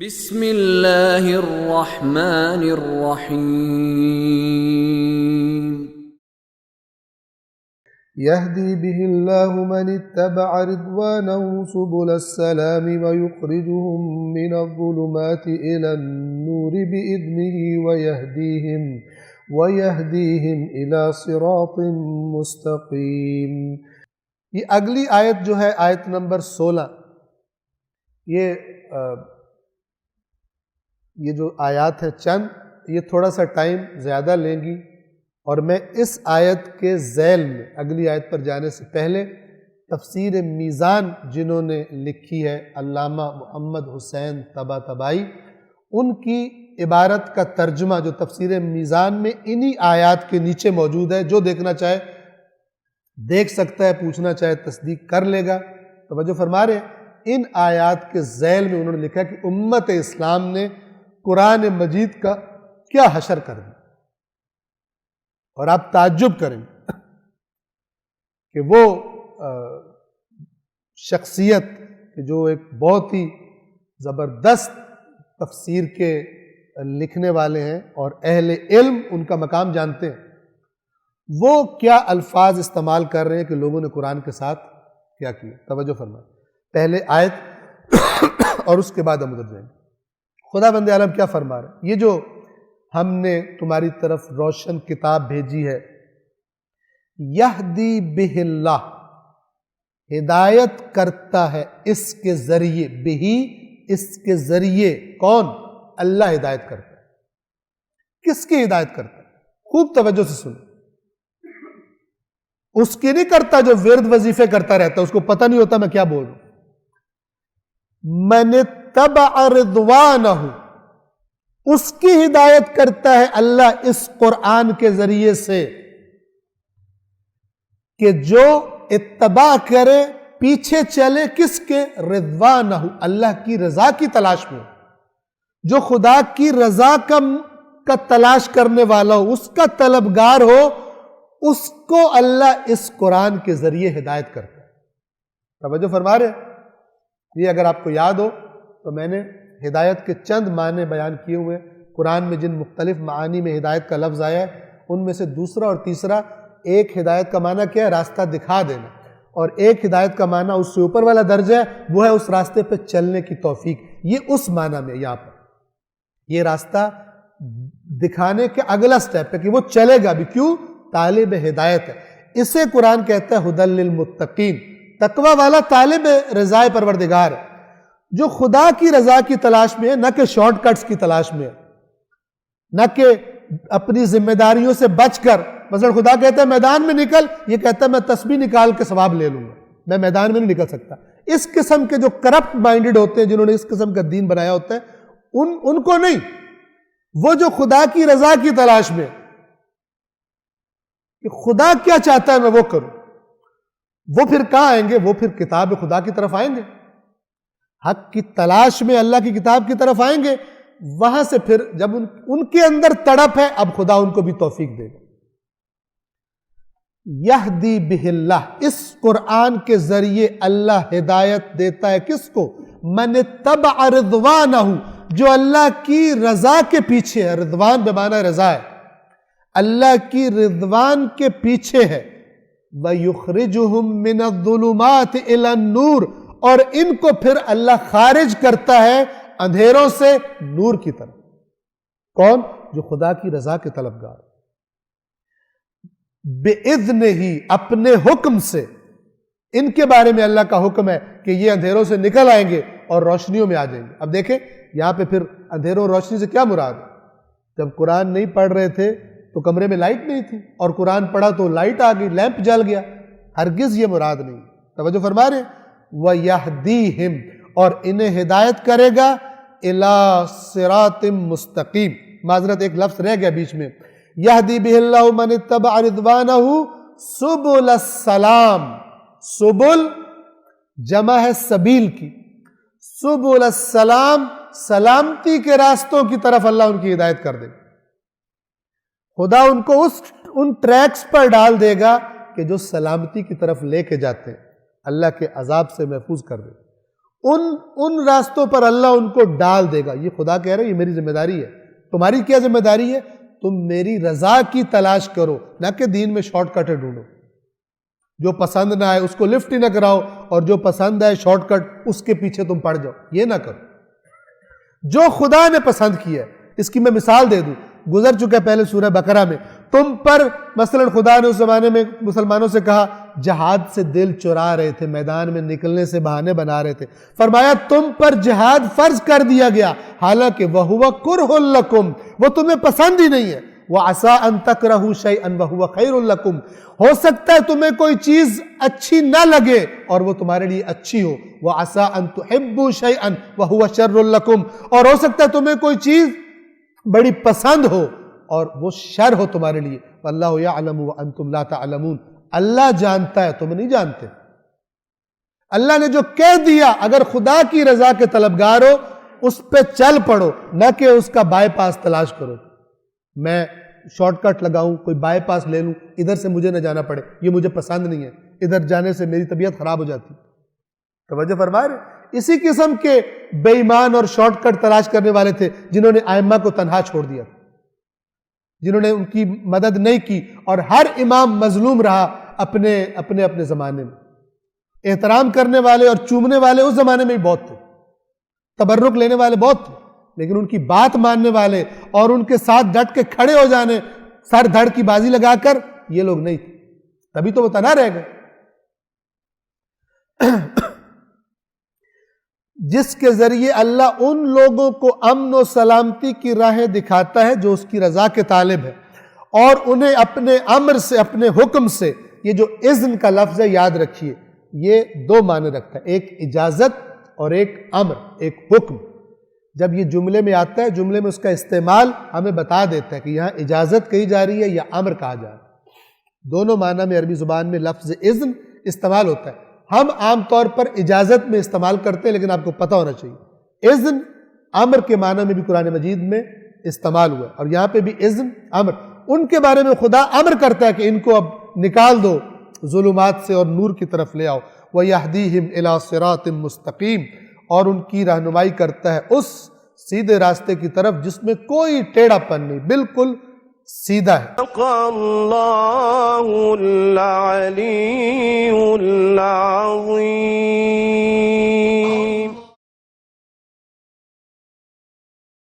بسم اللہ الرحمن الرحیم يهدي به الله من اتبع رضوانه سبل السلام ويخرجهم من الظلمات إلى النور بإذنه ويهديهم إلى صراط مستقيم۔ یہ اگلی آیت جو ہے آیت نمبر 16، یہ جو آیات ہیں چند، یہ تھوڑا سا ٹائم زیادہ لیں گی، اور میں اس آیت کے ذیل میں اگلی آیت پر جانے سے پہلے تفسیر میزان جنہوں نے لکھی ہے علامہ محمد حسین طباطبائی، ان کی عبارت کا ترجمہ جو تفسیر میزان میں انہی آیات کے نیچے موجود ہے، جو دیکھنا چاہے دیکھ سکتا ہے، پوچھنا چاہے تصدیق کر لے گا۔ توجہ فرما رہے ہیں، ان آیات کے ذیل میں انہوں نے لکھا کہ امت اسلام نے قرآن مجید کا کیا حشر کر دیا، اور آپ تعجب کریں کہ وہ شخصیت جو ایک بہت ہی زبردست تفسیر کے لکھنے والے ہیں اور اہل علم ان کا مقام جانتے ہیں، وہ کیا الفاظ استعمال کر رہے ہیں کہ لوگوں نے قرآن کے ساتھ کیا کیا۔ توجہ فرمائیں، پہلے آیت اور اس کے بعد ہم ادھر جائیں گے۔ خدا بند عالم کیا فرما رہے ہیں؟ یہ جو ہم نے تمہاری طرف روشن کتاب بھیجی ہے، یہدی بہ اللہ، ہدایت کرتا ہے اس کے ذریعے، بہی اس کے ذریعے، کون؟ اللہ ہدایت کرتا ہے۔ کس کی ہدایت کرتا ہے؟ خوب توجہ سے سنو، اس کی نہیں کرتا جو ورد وظیفے کرتا رہتا ہے، اس کو پتہ نہیں ہوتا میں کیا بول رہا ہوں۔ من اتبع رضوانہ، اس کی ہدایت کرتا ہے اللہ اس قرآن کے ذریعے سے کہ جو اتباع کرے، پیچھے چلے، کس کے؟ رضوانہ، اللہ کی رضا کی تلاش میں، جو خدا کی رضا کا تلاش کرنے والا ہو، اس کا طلبگار ہو، اس کو اللہ اس قرآن کے ذریعے ہدایت کرتا ہے۔ توجہ فرما رہے ہیں؟ یہ اگر آپ کو یاد ہو تو میں نے ہدایت کے چند معنی بیان کیے ہوئے، قرآن میں جن مختلف معانی میں ہدایت کا لفظ آیا ہے ان میں سے دوسرا اور تیسرا، ایک ہدایت کا معنی کیا ہے؟ راستہ دکھا دینا، اور ایک ہدایت کا معنی اس سے اوپر والا درجہ ہے، وہ ہے اس راستے پہ چلنے کی توفیق۔ یہ اس معنی میں یہاں پر یہ راستہ دکھانے کے اگلا سٹیپ ہے کہ وہ چلے گا بھی، کیوں؟ طالب ہدایت ہے۔ اسے قرآن کہتا ہے ھدی للمتقین، تقوی والا طالب رضا پروردگار ہے، جو خدا کی رضا کی تلاش میں ہے، نہ کہ شارٹ کٹس کی تلاش میں ہے، نہ کہ اپنی ذمہ داریوں سے بچ کر، مثلا خدا کہتا ہے میدان میں نکل، یہ کہتا ہے میں تسبیح نکال کے ثواب لے لوں گا، میں میدان میں نہیں نکل سکتا۔ اس قسم کے جو کرپٹ مائنڈڈ ہوتے ہیں، جنہوں نے اس قسم کا دین بنایا ہوتا ہے، ان کو نہیں، وہ جو خدا کی رضا کی تلاش میں کہ خدا کیا چاہتا ہے میں وہ کروں، وہ پھر کہاں آئیں گے؟ وہ پھر کتاب خدا کی طرف آئیں گے، حق کی تلاش میں اللہ کی کتاب کی طرف آئیں گے، وہاں سے پھر جب ان کے اندر تڑپ ہے، اب خدا ان کو بھی توفیق دے گا۔ یہدی بہ اللہ، اس قرآن کے ذریعے اللہ ہدایت دیتا ہے کس کو؟ من اتبع رضوانہ، جو اللہ کی رضا کے پیچھے ہے، رضوان بمعنی رضا ہے، اللہ کی رضوان کے پیچھے ہے، وَيُخْرِجُهُم مِّنَ الظُّلُمَاتِ إِلَى النُّورِ، اور ان کو پھر اللہ خارج کرتا ہے اندھیروں سے نور کی طرف۔ کون؟ جو خدا کی رضا کے طلبگار، بِإِذْنِهِ، اپنے حکم سے۔ ان کے بارے میں اللہ کا حکم ہے کہ یہ اندھیروں سے نکل آئیں گے اور روشنیوں میں آ جائیں گے۔ اب دیکھیں یہاں پہ پھر اندھیروں اور روشنی سے کیا مراد ہے؟ جب قرآن نہیں پڑھ رہے تھے تو کمرے میں لائٹ نہیں تھی، اور قرآن پڑھا تو لائٹ آ گئی، لیمپ جل گیا، ہرگز یہ مراد نہیں۔ توجہ فرما رہے ہیں؟ وَيَهْدِيهِمْ، اور انہیں ہدایت کرے گا، إِلَى صِرَاطٍ مستقیم۔ معذرت ایک لفظ رہ گیا بیچ میں، یہدی بہ اللہ من اتبع رضوانہ سبل السلام، سبل جمع ہے سبیل کی، سبل السلام، سلامتی کے راستوں کی طرف اللہ ان کی ہدایت کر دے گا۔ خدا ان کو ان ٹریکس پر ڈال دے گا کہ جو سلامتی کی طرف لے کے جاتے ہیں، اللہ کے عذاب سے محفوظ کر دے گا۔ ان راستوں پر اللہ ان کو ڈال دے گا. یہ خدا کہہ رہے ہیں یہ میری ذمہ داری ہے. تمہاری کیا ذمہ داری ہے؟ تم میری رضا کی تلاش کرو، نہ کہ دین میں شارٹ کٹ ڈھونڈو. جو پسند نہ آئے اس کو لفٹ ہی نہ کراؤ، اور جو پسند آئے شارٹ کٹ اس کے پیچھے تم پڑ جاؤ. یہ نہ کرو. جو خدا نے پسند کیا ہے، اس کی میں مثال دے دوں، گزر چکا پہلے سورہ بقرہ میں. تم پر مثلا خدا نے اس زمانے میں مسلمانوں سے کہا، جہاد سے دل چرا رہے تھے، میدان میں نکلنے سے بہانے بنا رہے تھے. فرمایا تم پر جہاد فرض کر دیا گیا، حالانکہ وَهُوَ كُرْهٌ لَكُمْ، وہ تمہیں پسند ہی نہیں ہے. وَعَسَىٰ أَن تَكْرَهُوا شَيْئًا وَهُوَ خَيْرٌ لَكُمْ، ہو سکتا ہے تمہیں کوئی چیز اچھی نہ لگے اور وہ تمہارے لیے اچھی ہو. وَعَسَىٰ أَن تُحِبُّوا شَيْئًا وَهُوَ شَرٌّ لَكُمْ، اور ہو سکتا ہے تمہیں کوئی چیز بڑی پسند ہو اور وہ شر ہو تمہارے لیے. وَاللَّهُ يَعْلَمُ وَأَنْتُمْ لَا تَعْلَمُونَ، اللہ جانتا ہے تم نہیں جانتے. اللہ نے جو کہہ دیا، اگر خدا کی رضا کے طلبگار ہو اس پہ چل پڑو، نہ کہ اس کا بائی پاس تلاش کرو. میں شارٹ کٹ لگاؤں، کوئی بائی پاس لے لوں، ادھر سے مجھے نہ جانا پڑے، یہ مجھے پسند نہیں ہے، ادھر جانے سے میری طبیعت خراب ہو جاتی. توجہ فرما رہے؟ اسی قسم کے بے ایمان اور شارٹ کٹ تلاش کرنے والے تھے جنہوں نے ائمہ کو تنہا چھوڑ دیا، جنہوں نے ان کی مدد نہیں کی، اور ہر امام مظلوم رہا اپنے زمانے میں. احترام کرنے والے اور چومنے والے اس زمانے میں ہی بہت تھے، تبرک لینے والے بہت تھے، لیکن ان کی بات ماننے والے اور ان کے ساتھ ڈٹ کے کھڑے ہو جانے، سر دھڑ کی بازی لگا کر، یہ لوگ نہیں تھے. تبھی تو وہ تنہا رہ گئے. جس کے ذریعے اللہ ان لوگوں کو امن و سلامتی کی راہیں دکھاتا ہے جو اس کی رضا کے طالب ہے، اور انہیں اپنے امر سے، اپنے حکم سے. یہ جو اذن کا لفظ ہے یاد رکھیے، یہ دو معنی رکھتا ہے، ایک اجازت اور ایک امر، ایک حکم. جب یہ جملے میں آتا ہے، جملے میں اس کا استعمال ہمیں بتا دیتا ہے کہ یہاں اجازت کہی جا رہی ہے یا امر کہا جا رہا ہے. دونوں معنی میں عربی زبان میں لفظ اذن استعمال ہوتا ہے. ہم عام طور پر اجازت میں استعمال کرتے ہیں، لیکن آپ کو پتہ ہونا چاہیے اذن امر کے معنی میں بھی قرآن مجید میں استعمال ہوا ہے، اور یہاں پہ بھی اذن امر. ان کے بارے میں خدا امر کرتا ہے کہ ان کو اب نکال دو ظلمات سے اور نور کی طرف لے آؤ. وَيَهْدِيهِمْ إِلَىٰ صِرَاطٍ مُسْتَقِيمٍ، اور ان کی رہنمائی کرتا ہے اس سیدھے راستے کی طرف جس میں کوئی ٹیڑھا پن نہیں، بالکل سیدھا ہے. اللہ العلی العظیم.